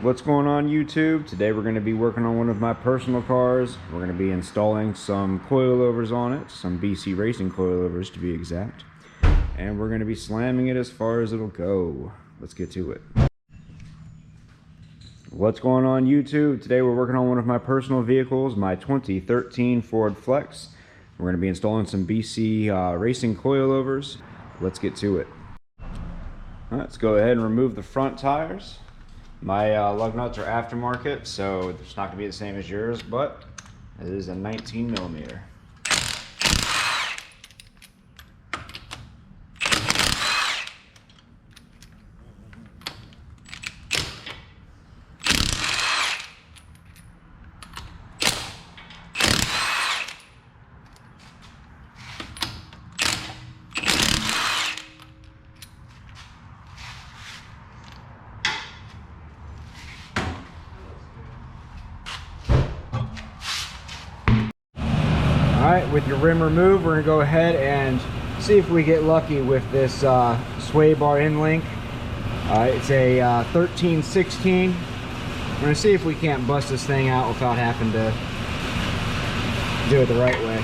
What's going on YouTube? Today we're going to be working on one of my personal cars. We're going to be installing some coilovers on it, some BC Racing coilovers to be exact. And we're going to be slamming it as far as it'll go. Let's get to it. What's going on YouTube? Today we're working on one of my personal vehicles, my 2013 Ford Flex. We're going to be installing some BC Racing coilovers. Let's get to it. All right, let's go ahead and remove the front tires. My lug nuts are aftermarket, so it's not going to be the same as yours, but it is a 19 millimeter. Alright, with your rim removed, we're going to go ahead and see if we get lucky with this sway bar in link. It's a 13/16. We're going to see if we can't bust this thing out without having to do it the right way.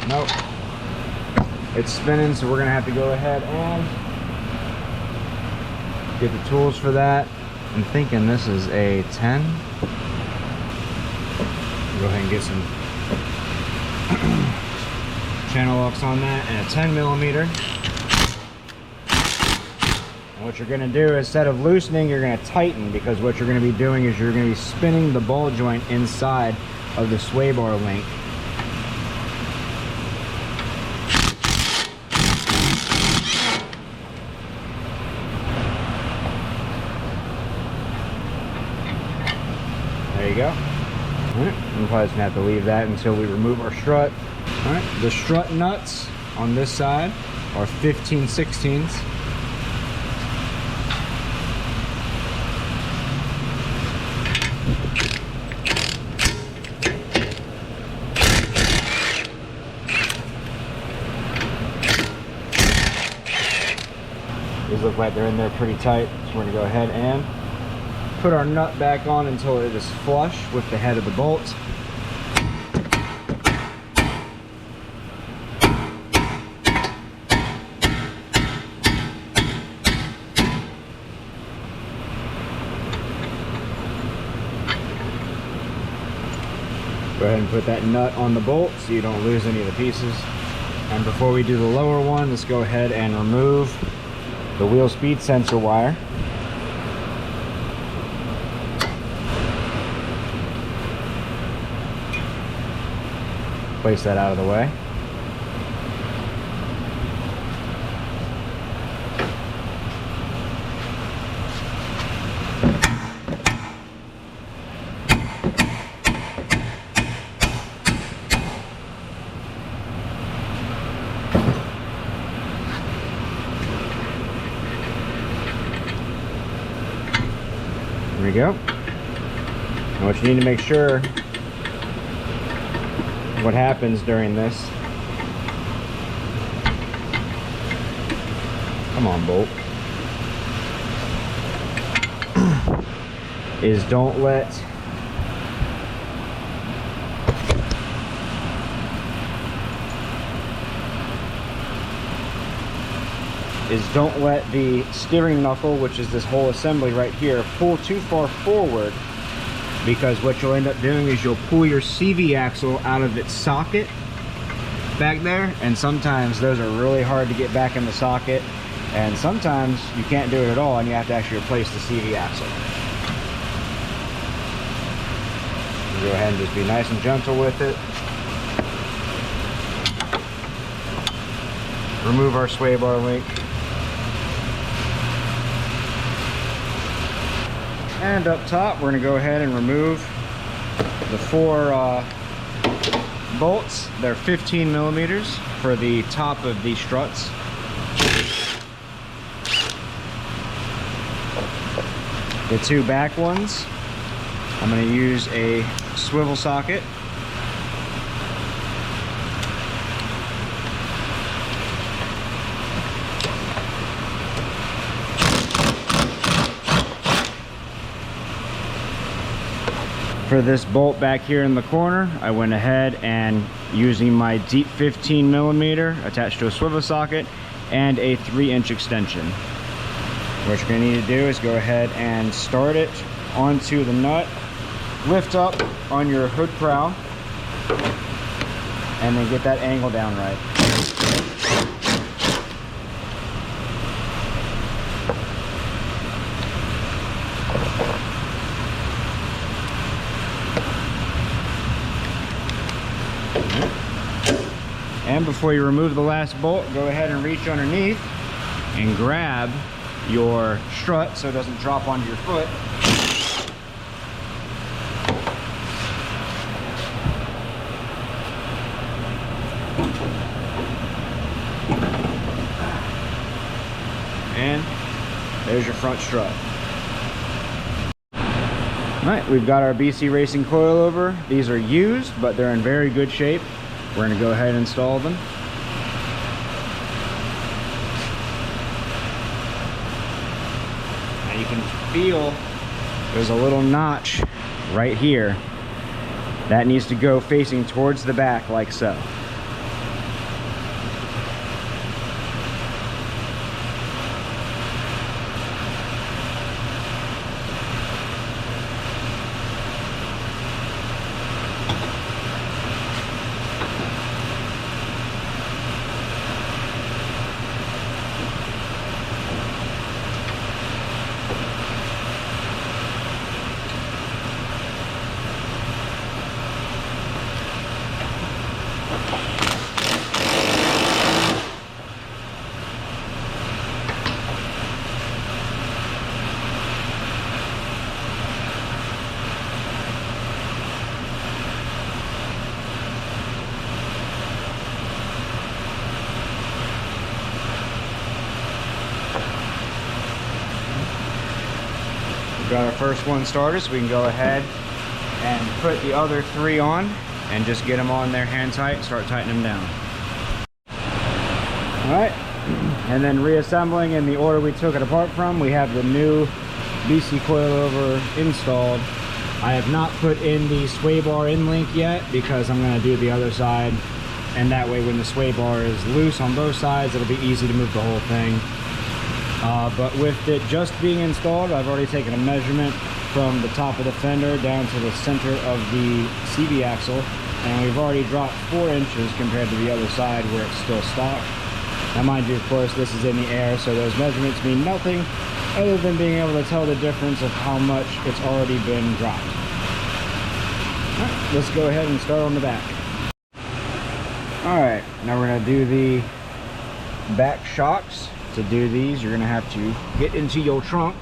Nope. It's spinning, so we're going to have to go ahead and get the tools for that. I'm thinking this is a 10. Go ahead and get some channel locks on that and a 10 millimeter. And what you're going to do, instead of loosening, you're going to tighten, because what you're going to be doing is you're going to be spinning the ball joint inside of the sway bar link. There you go. Alright, I'm probably just gonna have to leave that until we remove our strut. Alright, the strut nuts on this side are 15/16. These look like they're in there pretty tight, so we're gonna go ahead and put our nut back on until it is flush with the head of the bolt. Go ahead and put that nut on the bolt so you don't lose any of the pieces. And before we do the lower one, let's go ahead and remove the wheel speed sensor wire. Place that out of the way. There we go. And what you need to make sure, what happens during this, come on bolt, is don't let the steering knuckle, which is this whole assembly right here, pull too far forward, because what you'll end up doing is you'll pull your CV axle out of its socket back there, and sometimes those are really hard to get back in the socket, and sometimes you can't do it at all and you have to actually replace the CV axle. Go ahead and just be nice and gentle with it. Remove our sway bar link. And up top, we're going to go ahead and remove the four bolts. They're 15 millimeters for the top of these struts. The two back ones, I'm going to use a swivel socket. For this bolt back here in the corner, I went ahead and using my deep 15mm attached to a swivel socket and a 3-inch extension. What you're going to need to do is go ahead and start it onto the nut, lift up on your hood prow, and then get that angle down right. And before you remove the last bolt, go ahead and reach underneath and grab your strut so it doesn't drop onto your foot. And there's your front strut. Alright, we've got our BC Racing coilover. These are used, but they're in very good shape. We're going to go ahead and install them. Now you can feel there's a little notch right here. That needs to go facing towards the back like so. Got our first one started, so we can go ahead and put the other 3 on and just get them on there hand tight and start tightening them down. Alright, and then reassembling in the order we took it apart from, we have the new BC coilover installed. I have not put in the sway bar in link yet because I'm going to do the other side, and that way when the sway bar is loose on both sides, it'll be easy to move the whole thing. But with it just being installed, I've already taken a measurement from the top of the fender down to the center of the CV axle, and we've already dropped 4 inches compared to the other side where it's still stock. Now mind you, of course, this is in the air, so those measurements mean nothing other than being able to tell the difference of how much it's already been dropped. Alright, let's go ahead and start on the back. Alright, now we're going to do the back shocks. To do these, you're going to have to get into your trunk,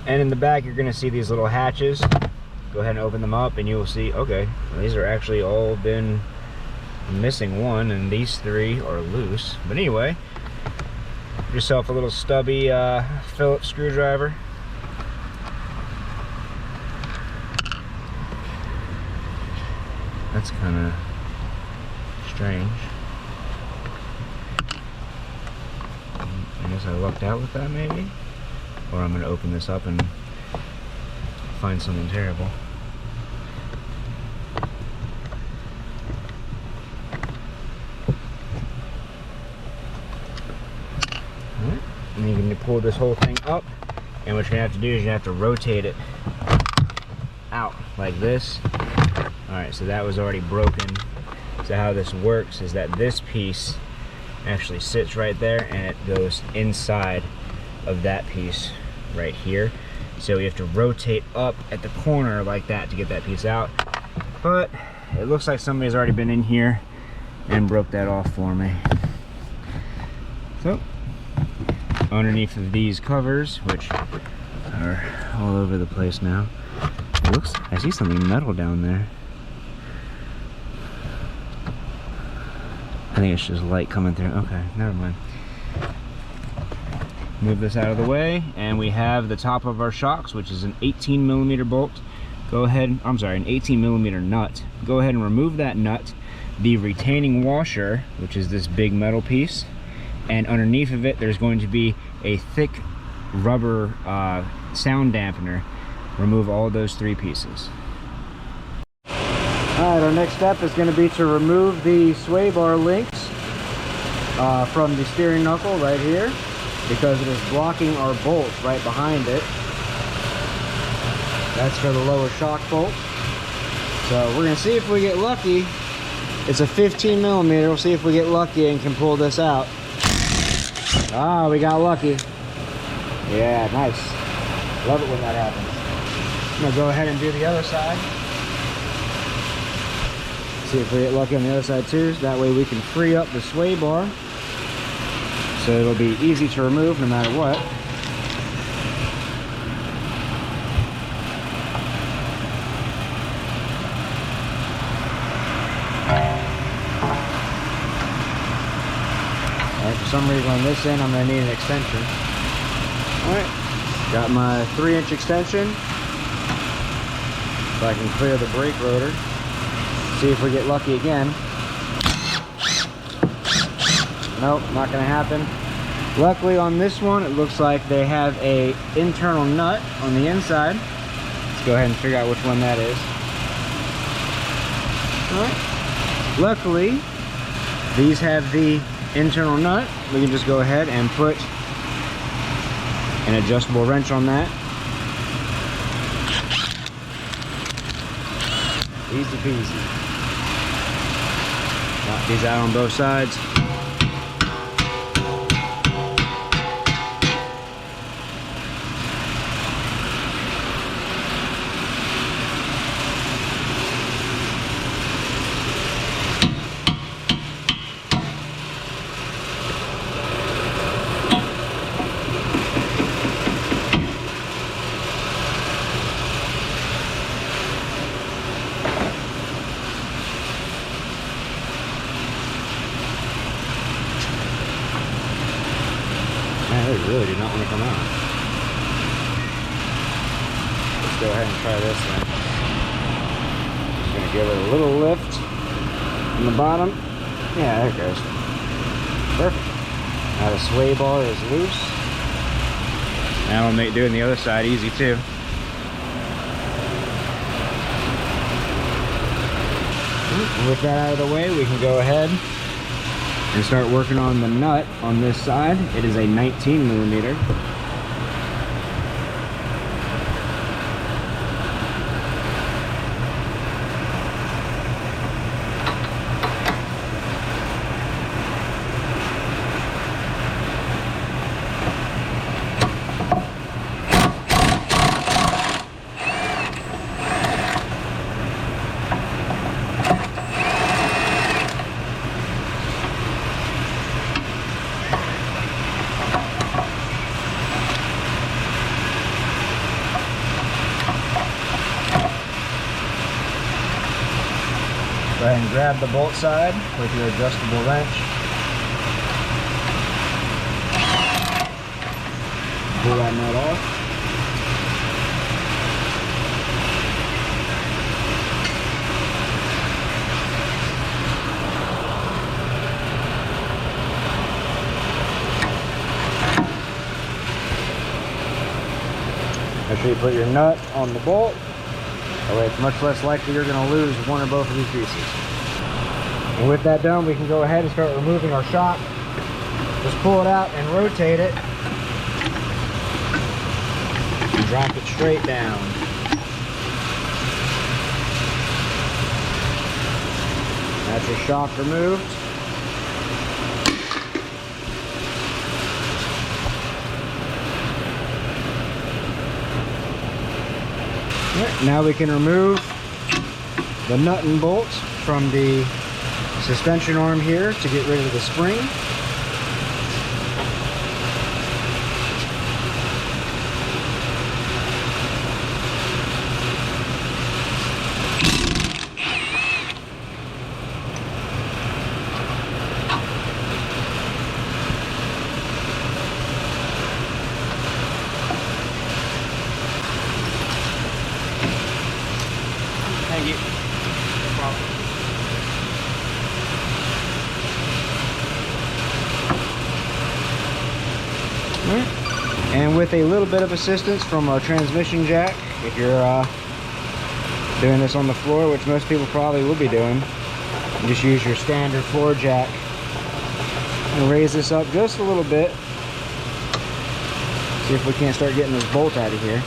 and in the back you're going to see these little hatches. Go ahead and open them up and you will see, okay, well, these are actually all been missing one, and these 3 are loose. But anyway, get yourself a little stubby Phillips screwdriver. That's kind of strange. I guess I lucked out with that, maybe? Or I'm going to open this up and find something terrible. Alright, and you can pull this whole thing up, and what you're going to have to do is you have to rotate it out like this. Alright, so that was already broken. So how this works is that this piece actually sits right there and it goes inside of that piece right here. So you have to rotate up at the corner like that to get that piece out. But it looks like somebody's already been in here and broke that off for me. So underneath of these covers, which are all over the place now, it looks, I see something metal down there. I think it's just light coming through. Okay, never mind. Move this out of the way, and we have the top of our shocks, which is an 18mm bolt. Go ahead, I'm sorry, an 18mm nut. Go ahead and remove that nut. The retaining washer, which is this big metal piece, and underneath of it, there's going to be a thick rubber sound dampener. Remove all those 3 pieces. Alright, our next step is going to be to remove the sway bar links from the steering knuckle right here, because it is blocking our bolt right behind it. That's for the lower shock bolt. So we're going to see if we get lucky. It's a 15 millimeter. We'll see if we get lucky and can pull this out. Ah, we got lucky. Yeah, nice. Love it when that happens. I'm going to go ahead and do the other side. See if we get lucky on the other side too. So that way we can free up the sway bar. So it'll be easy to remove no matter what. Alright, for some reason on this end I'm going to need an extension. Alright, got my 3-inch extension. So I can clear the brake rotor. See if we get lucky again. Nope, not going to happen. Luckily on this one, it looks like they have a internal nut on the inside. Let's go ahead and figure out which one that is. Alright. Luckily, these have the internal nut. We can just go ahead and put an adjustable wrench on that. Easy peasy. Knock these out on both sides. They really do not want to come out. Let's go ahead and try this then. Just going to give it a little lift from the bottom. Yeah, there it goes. Perfect. Now the sway bar is loose. Now we'll make doing the other side easy too. With that out of the way, we can go ahead and start working on the nut on this side. It is a 19 millimeter. Go ahead and grab the bolt side with your adjustable wrench. Pull that nut off. Make sure you put your nut on the bolt. That way it's much less likely you're going to lose one or both of these pieces. And with that done, we can go ahead and start removing our shock. Just pull it out and rotate it. And drop it straight down. That's your shock removed. Now we can remove the nut and bolt from the suspension arm here to get rid of the spring. Thank you. No problem. And with a little bit of assistance from our transmission jack, if you're Doing this on the floor, which most people probably will be doing. You just use your standard floor jack and raise this up just a little bit. See if we can't start getting this bolt out of here.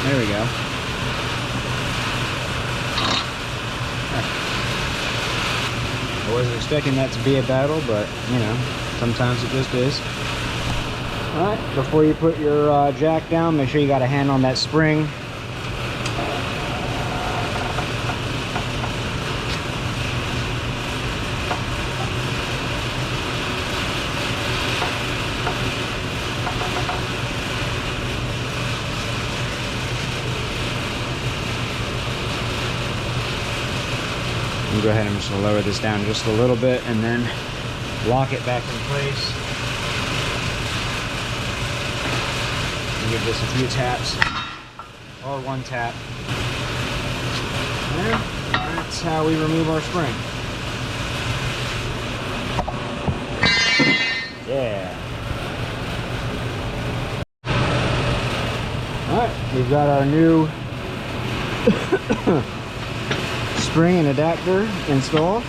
There we go. I wasn't expecting that to be a battle, but you know, sometimes it just is. Alright, before you put your jack down, make sure you got a hand on that spring. I'm gonna go ahead and just lower this down just a little bit and then lock it back in place. And give this a few taps, or one tap. And that's how we remove our spring. Yeah. Alright, we've got our new spring and adapter installed.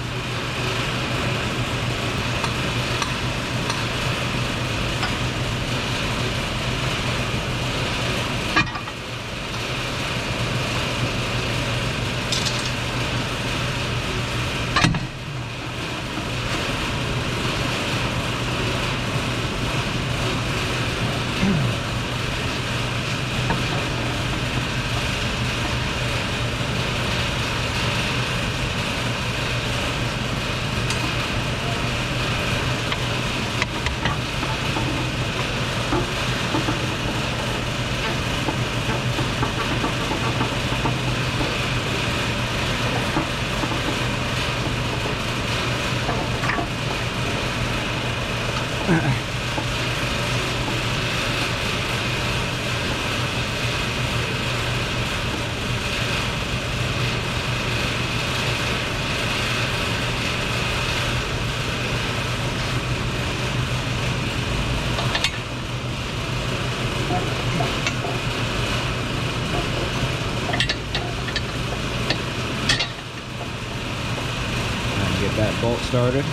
Get that bolt started.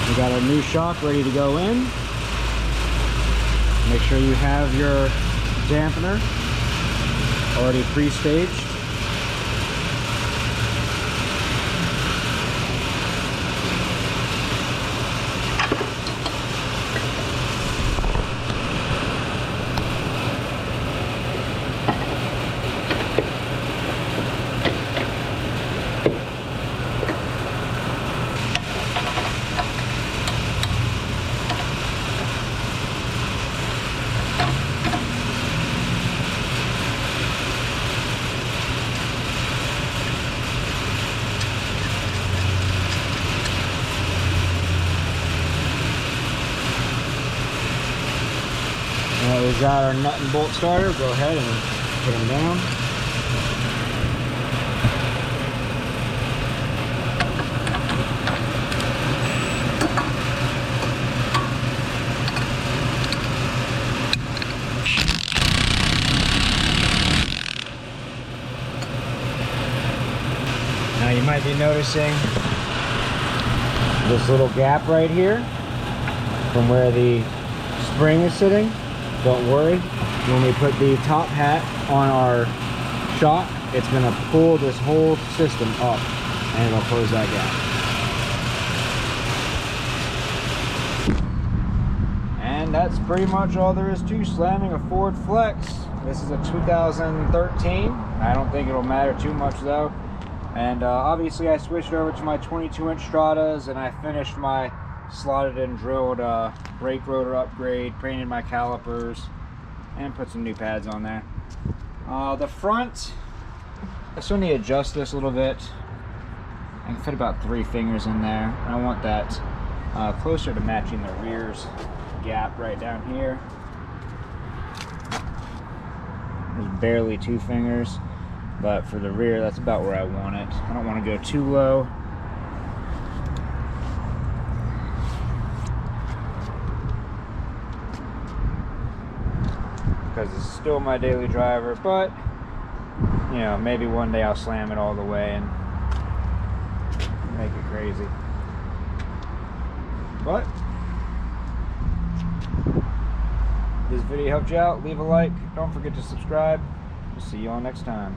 We got our new shock ready to go in. Make sure you have your dampener already pre-staged. We've got our nut and bolt starter. Go ahead and put them down. Now you might be noticing this little gap right here from where the spring is sitting. Don't worry, when we put the top hat on our shock, it's going to pull this whole system up and it'll close that gap. And that's pretty much all there is to slamming a Ford Flex. This is a 2013. I don't think it'll matter too much though. And obviously I switched over to my 22-inch Stratas and I finished my slotted and drilled brake rotor upgrade, painted my calipers, and put some new pads on there. The front, I still need to adjust this a little bit. I can fit about 3 fingers in there. And I want that closer to matching the rear's gap right down here. There's barely 2 fingers, but for the rear, that's about where I want it. I don't want to go too low. Because it's still my daily driver, but you know, maybe one day I'll slam it all the way and make it crazy. But if this video helped you out, leave a like. Don't forget to subscribe. We'll see you all next time.